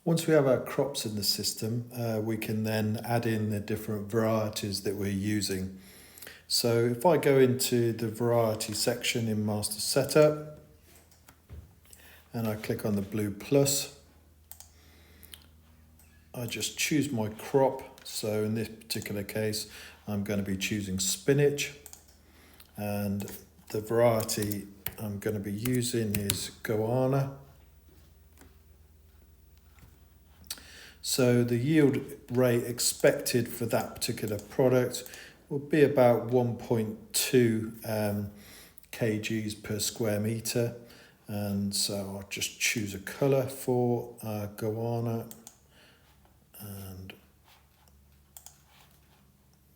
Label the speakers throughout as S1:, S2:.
S1: Once we have our crops in the system, we can then add in the different varieties that we're using. So if I go into the variety section in Master Setup and I click on the blue plus, I just choose my crop. So in this particular case, I'm going to be choosing spinach, and the variety I'm going to be using is Goanna. So the yield rate expected for that particular product will be about 1.2 kgs per square metre. And so I'll just choose a colour for Goanna and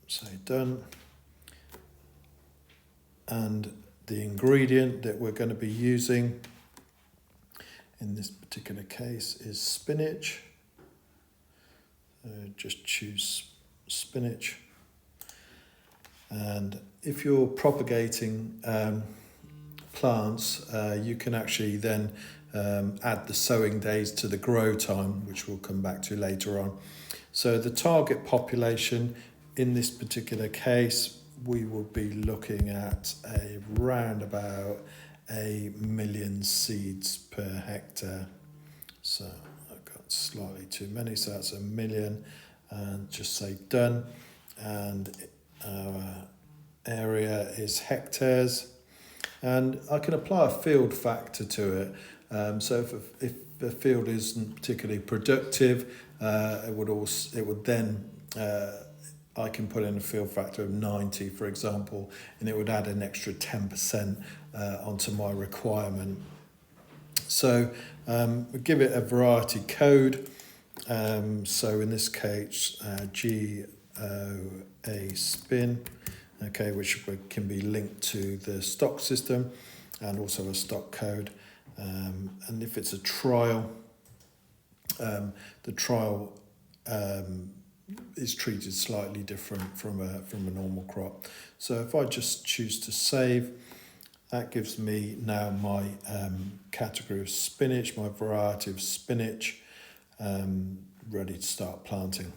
S1: say done. And the ingredient that we're going to be using in this particular case is spinach. Just choose spinach. And if you're propagating plants, you can actually then add the sowing days to the grow time, which we'll come back to later on. So the target population in this particular case, we will be looking at around about 1 million seeds per hectare. So I've got slightly too many, so that's 1 million, and just say done. And our area is hectares, and I can apply a field factor to it. So if the field isn't particularly productive, I can put in a field factor of 90, for example, and it would add an extra 10% onto my requirement. So we give it a variety code. So in this case, GOA spin, okay, which can be linked to the stock system and also a stock code. And if it's a trial, the trial is treated slightly different from a normal crop. So if I just choose to save, that gives me now my category of spinach, my variety of spinach, ready to start planting.